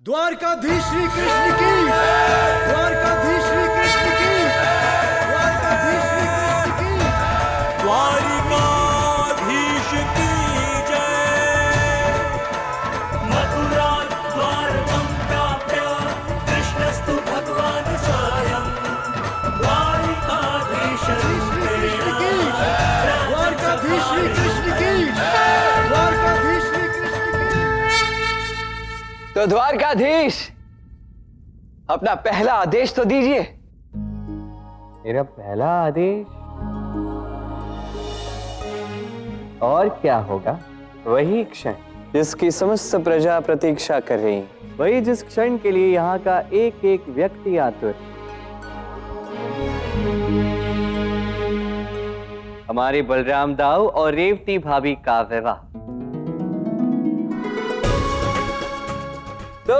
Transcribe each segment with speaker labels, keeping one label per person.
Speaker 1: द्वारकाधीश श्री कृष्ण की, द्वारकाधीश श्री कृष्ण की, द्वारकाधीश श्री कृष्ण की,
Speaker 2: द्वारिकाधीश की जय। मथुरा द्वारकं प्राप्य कृष्णस्तु भगवान् स्वयं। द्वारिकाधीश
Speaker 1: द्वारकाधीश श्री कृष्ण की, द्वारकाधीश श्री कृष्ण की, द्वारकाधीश श्री कृष्ण की।
Speaker 3: तो द्वारकाधीश, अपना पहला आदेश तो दीजिए।
Speaker 4: मेरा पहला आदेश और क्या होगा? वही क्षण जिसकी समस्त प्रजा प्रतीक्षा कर रही, वही जिस क्षण के लिए यहाँ का एक एक व्यक्ति आतुर। हमारे बलराम दाऊ और रेवती भाभी का विवाह। तो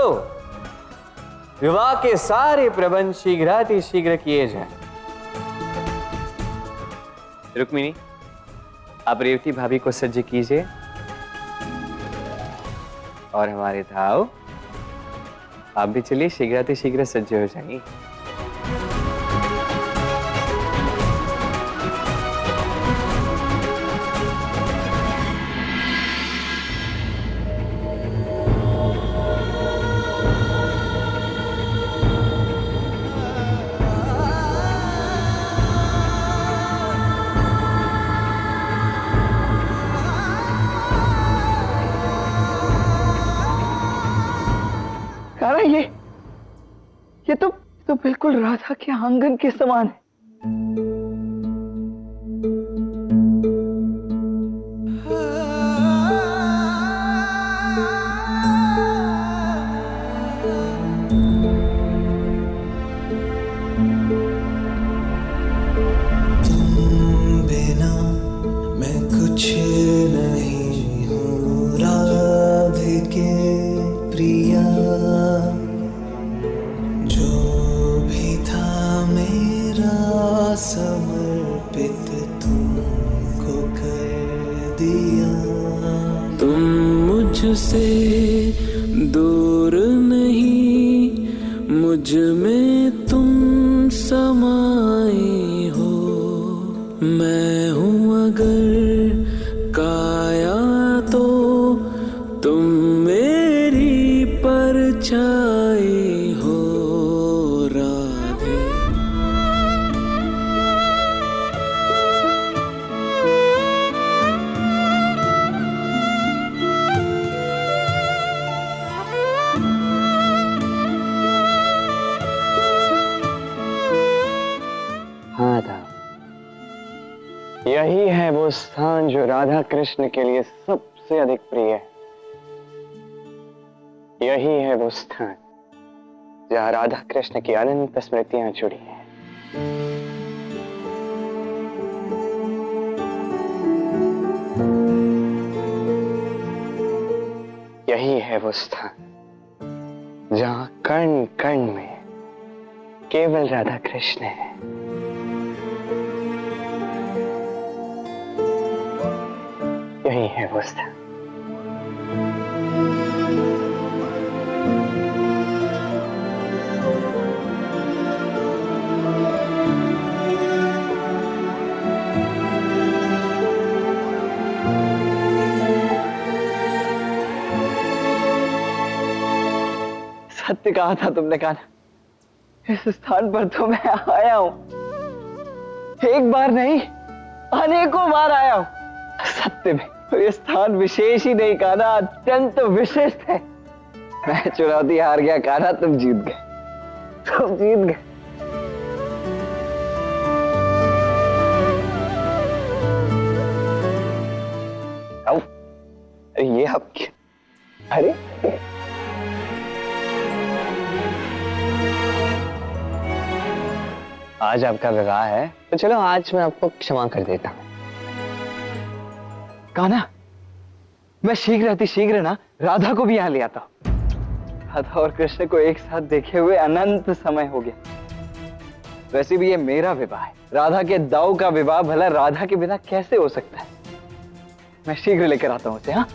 Speaker 4: विवाह के सारे प्रबंध शीघ्रातिशीघ्र किए जाएं। रुक्मिणी, आप रेवती भाभी को सज्ज कीजिए और हमारे दाऊ, आप भी चलिए शीघ्रातिशीघ्र सज्ज हो जाइए।
Speaker 3: कान्हा, ये तो बिल्कुल राधा के आंगन के समान है।
Speaker 5: बिना मैं कुछ नहीं हूँ राधिके प्रिया। जो भी था मेरा समर्पित तुमको कर दिया। तुम मुझसे दूर नहीं, मुझ में तुम समाए हो। मैं हूँ अगर काया तो तुम मेरी परछाई हो राधे।
Speaker 4: हाँ था, यही है वो स्थान जो राधा कृष्ण के लिए सबसे अधिक प्रिय है। यही है वो स्थान जहाँ राधा कृष्ण की अनंत स्मृतियां जुड़ी हैं। यही है वो स्थान जहाँ कण कण में केवल राधा कृष्ण है। यही है वो स्थान।
Speaker 3: सत्य कहा था तुमने कान्हा, इस स्थान पर तो मैं आया हूं। एक बार नहीं, अनेकों बार आया हूं। सत्य में ये स्थान विशेष ही नहीं कान्हा, अत्यंत विशिष्ट है। मैं चुनौती हार गया कान्हा, तुम जीत गए, तुम जीत गए। अरे ये आप अरे
Speaker 4: आज आपका विवाह है तो चलो आज मैं आपको क्षमा कर देता हूँ।
Speaker 3: कान्हा, मैं शीघ्र ना राधा को भी यहाँ ले आता हूं। राधा और कृष्ण को एक साथ देखे हुए अनंत समय हो गया। वैसे भी ये मेरा विवाह है, राधा के दाऊ का विवाह भला राधा के बिना कैसे हो सकता है। मैं शीघ्र लेकर आता हूं उसे। हाँ,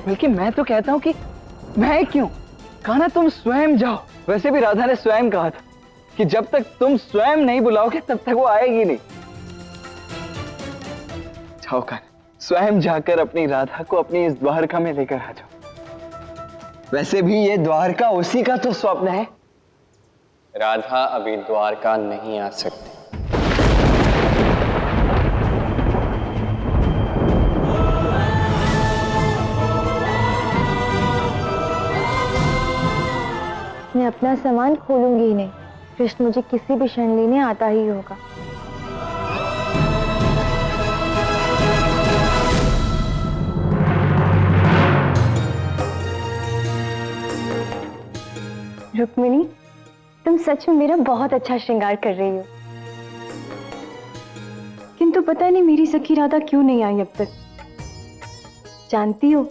Speaker 3: बल्कि मैं तो कहता हूं कि मैं क्यों, कान्हा तुम स्वयं जाओ। वैसे भी राधा ने स्वयं कहा था कि जब तक तुम स्वयं नहीं बुलाओगे तब तक वो आएगी नहीं। जाओ कान्हा, स्वयं जाकर अपनी राधा को अपनी इस द्वारका में लेकर आ जाओ। वैसे भी ये द्वारका उसी का तो स्वप्न है।
Speaker 4: राधा अभी द्वारका नहीं आ सकती।
Speaker 6: मैं अपना सामान खोलूंगी ही नहीं। कृष्ण मुझे किसी भी क्षण लेने आता ही होगा। रुक्मिणी, तुम सच में मेरा बहुत अच्छा श्रृंगार कर रही हो। किंतु पता नहीं मेरी सखी राधा क्यों नहीं आई अब तक। जानती हो,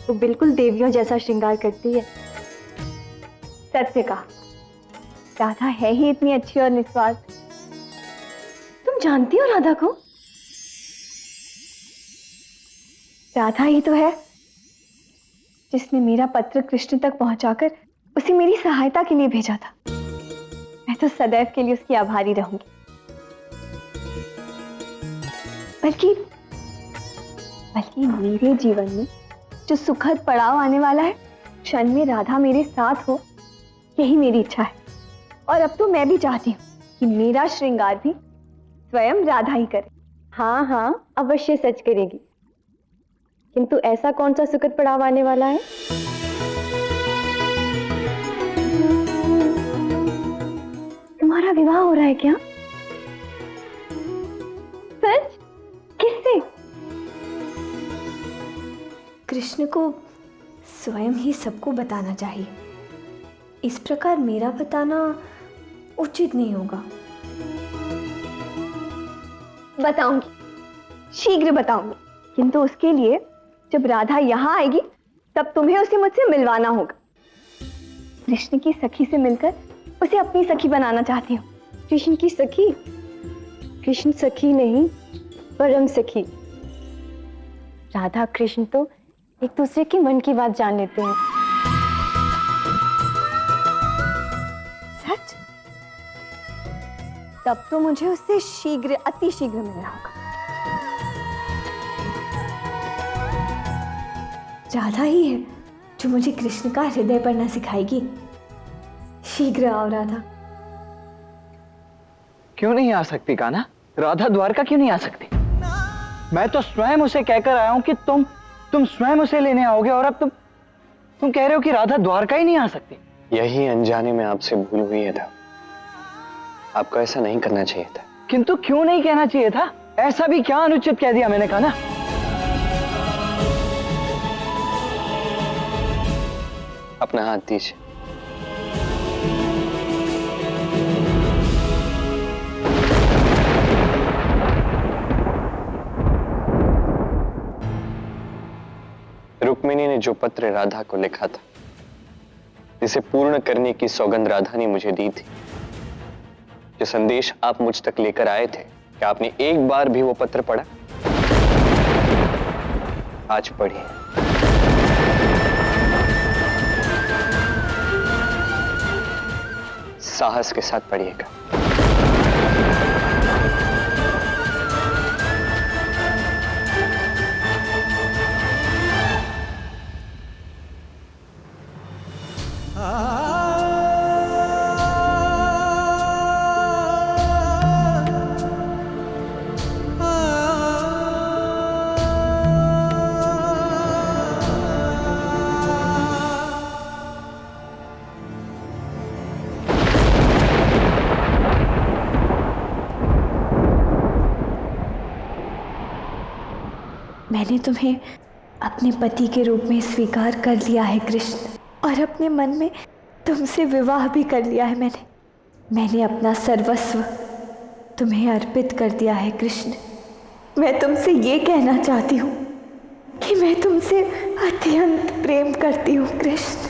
Speaker 6: वो बिल्कुल देवियों जैसा श्रृंगार करती है। सत्य कहा, राधा है ही इतनी अच्छी और निस्वार्थ। तुम जानती हो राधा को? राधा ही तो है जिसने मेरा पत्र कृष्ण तक पहुंचाकर उसे मेरी सहायता के लिए भेजा था। मैं तो सदैव के लिए उसकी आभारी रहूंगी। बल्कि मेरे जीवन में जो सुखद पड़ाव आने वाला है, क्षण में राधा मेरे साथ हो, यही मेरी इच्छा है। और अब तो मैं भी चाहती हूँ कि मेरा श्रृंगार भी स्वयं राधा ही करे। हाँ हाँ, अवश्य सच करेगी। किंतु ऐसा कौन सा सुखद पड़ाव आने वाला है? तुम्हारा विवाह हो रहा है क्या? सच? किससे?
Speaker 7: कृष्ण को स्वयं ही सबको बताना चाहिए। इस प्रकार मेरा बताना उचित नहीं होगा।
Speaker 6: बताऊंगी, शीघ्र बताऊंगी। किंतु उसके लिए जब राधा यहाँ आएगी तब तुम्हें उसे मुझसे मिलवाना होगा। कृष्ण की सखी से मिलकर उसे अपनी सखी बनाना चाहती हूँ। कृष्ण की सखी? कृष्ण सखी नहीं, परम सखी। राधा कृष्ण तो एक दूसरे के मन की बात जान लेते हैं। सच? तब तो मुझे उससे शीघ्र, अति शीघ्र मिलना होगा।
Speaker 7: राधा ही है जो मुझे कृष्ण का हृदय पढ़ना सिखाएगी। शीघ्र आओ राधा।
Speaker 3: क्यों नहीं आ सकती कान्हा? राधा द्वारका क्यों नहीं आ सकती? मैं तो स्वयं उसे कहकर आया हूं कि तुम स्वयं उसे लेने आओगे, और अब तुम कह रहे हो कि राधा द्वारका ही नहीं आ सकती।
Speaker 4: यही अनजाने में आपसे भूल हुई है था। आपको ऐसा नहीं करना चाहिए था।
Speaker 3: किंतु क्यों नहीं कहना चाहिए था? ऐसा भी क्या अनुचित कह दिया मैंने कान्हा?
Speaker 4: अपना हाथ दीजिए। रुक्मिणी ने जो पत्र राधा को लिखा था, जिसे पूर्ण करने की सौगंध राधा ने मुझे दी थी, जो संदेश आप मुझ तक लेकर आए थे, क्या आपने एक बार भी वो पत्र पढ़ा? आज पढ़िए। साहस के साथ पढ़िएगा।
Speaker 7: मैंने तुम्हें अपने पति के रूप में स्वीकार कर लिया है कृष्ण, और अपने मन में तुमसे विवाह भी कर लिया है। मैंने अपना सर्वस्व तुम्हें अर्पित कर दिया है कृष्ण। मैं तुमसे ये कहना चाहती हूँ कि मैं तुमसे अत्यंत प्रेम करती हूँ कृष्ण।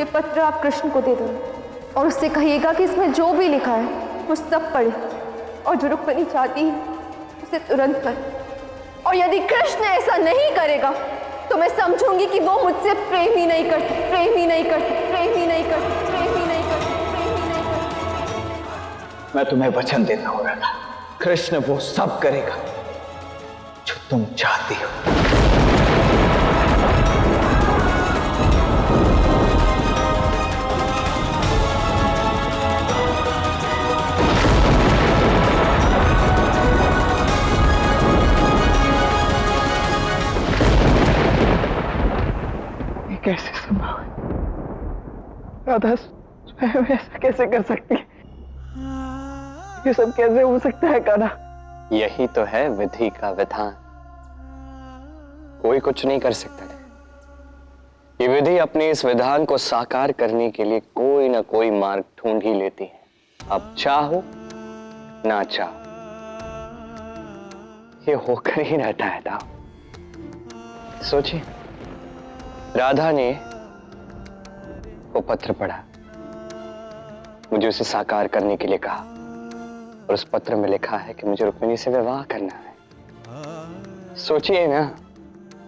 Speaker 6: ये पत्र आप कृष्ण को दे देना और उससे कहिएगा कि इसमें जो भी लिखा है वो सब पढ़े और जो रुक्मिणी चाहती है उसे तुरंत करे। और यदि कृष्ण ऐसा नहीं करेगा तो मैं समझूंगी कि वो मुझसे प्रेम ही नहीं करती, प्रेम ही नहीं करती, प्रेम ही नहीं करती, प्रेम ही नहीं करती, प्रेम ही नहीं करती।
Speaker 3: मैं तुम्हें वचन देता हूं राधा, कृष्ण वो सब करेगा जो तुम चाहती हो। ये कैसे संभव है? राधा स्वयं ऐसा कैसे कर सकती है? ये सब कैसे हो सकता है कान्हा?
Speaker 4: यही तो है विधि का विधान। कोई कुछ नहीं कर सकता था। ये विधि अपने इस विधान को साकार करने के लिए कोई ना कोई मार्ग ढूंढ ही लेती है। अब चाहो ना चाहो ये होकर ही रहता है। था सोचिए, राधा ने वो पत्र पढ़ा, मुझे उसे साकार करने के लिए कहा और उस पत्र में लिखा है कि मुझे रुक्मिणी से विवाह करना है। सोचिए ना,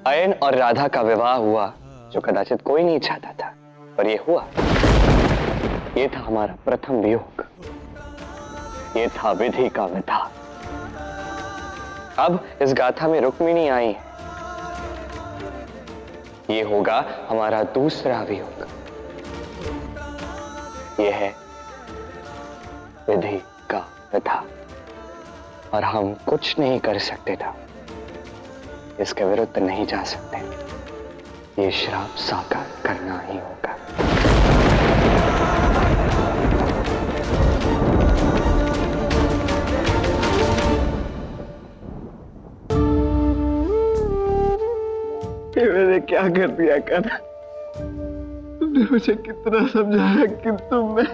Speaker 4: अयन और राधा का विवाह हुआ जो कदाचित कोई नहीं चाहता था, पर ये हुआ। ये था हमारा प्रथम वियोग, ये था विधि का विधान। अब इस गाथा में रुक्मिणी आई है, ये होगा हमारा दूसरा वियोग। ये है विधि का विधान और हम कुछ नहीं कर सकते था, इसके विरुद्ध नहीं जा सकते। ये श्राप साकार करना ही होगा।
Speaker 3: ये मैंने क्या कर दिया कान्हा? तुमने मुझे कितना समझाया किंतु मैं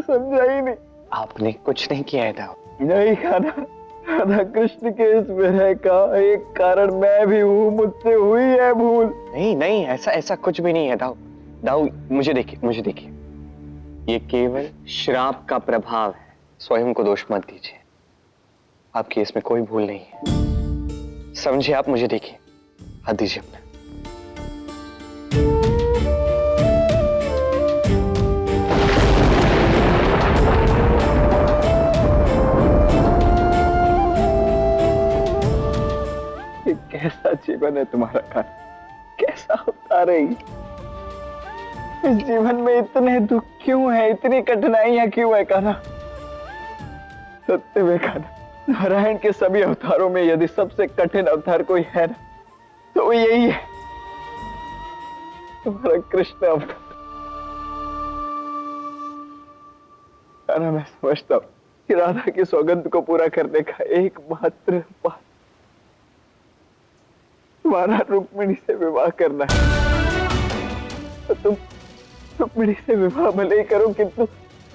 Speaker 3: समझा ही नहीं।
Speaker 4: आपने कुछ नहीं किया था।
Speaker 3: नहीं कान्हा, राधा कृष्ण के इस विरह का एक कारण मैं भी हूँ, मुझसे हुई है भूल।
Speaker 4: नहीं नहीं, ऐसा कुछ भी नहीं है। दाऊ दाऊ, मुझे देखिए, ये केवल श्राप का प्रभाव है। स्वयं को दोष मत दीजिए, आपकी इसमें कोई भूल नहीं है। समझिए आप, मुझे देखिए, हाथ दीजिए अपना।
Speaker 3: ये कैसा जीवन है तुम्हारा कान्हा? कैसा होता रही? इस जीवन में इतने दुख क्यों है, इतनी कठिनाइयां क्यों है कान्हा? सत्य में कान्हा, नारायण के सभी अवतारों में यदि सबसे कठिन अवतार कोई है ना, तो वो यही है, तुम्हारा कृष्ण अवतार। कान्हा, मैं समझता हूँ कि राधा की सौगंध को पूरा करने का एकमात्र उपाय तुम्हारा रुक्मिणी से विवाह करना है। तो तुम रुक्मिणी से विवाह भले ही करो, किंतु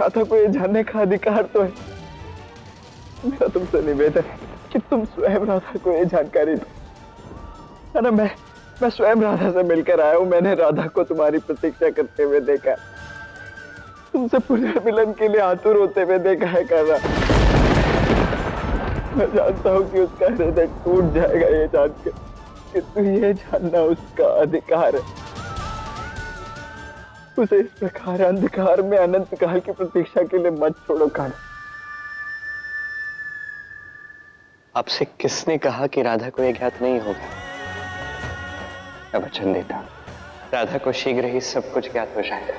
Speaker 3: राधा को ये जानने का अधिकार तो है। मेरा तुमसे निवेदन है कि तुम स्वयं राधा को ये जानकारी दो। है ना, मैं स्वयं राधा से मिलकर आया हूं। मैंने राधा को तुम्हारी प्रतीक्षा करते हुए देखा, तुमसे पुनर्मिलन के लिए आतुर होते हुए देखा है कान्हा। मैं जानता हूं कि उसका हृदय टूट जाएगा ये जानकर, किंतु ये जानना उसका अधिकार है। उसे इस प्रकार अंधकार में अनंत काल की प्रतीक्षा के लिए मत छोड़ो कान्हा।
Speaker 4: आपसे किसने कहा कि राधा को यह ज्ञात नहीं होगा? मैं वचन देता हूं, राधा को शीघ्र ही सब कुछ ज्ञात हो जाएगा।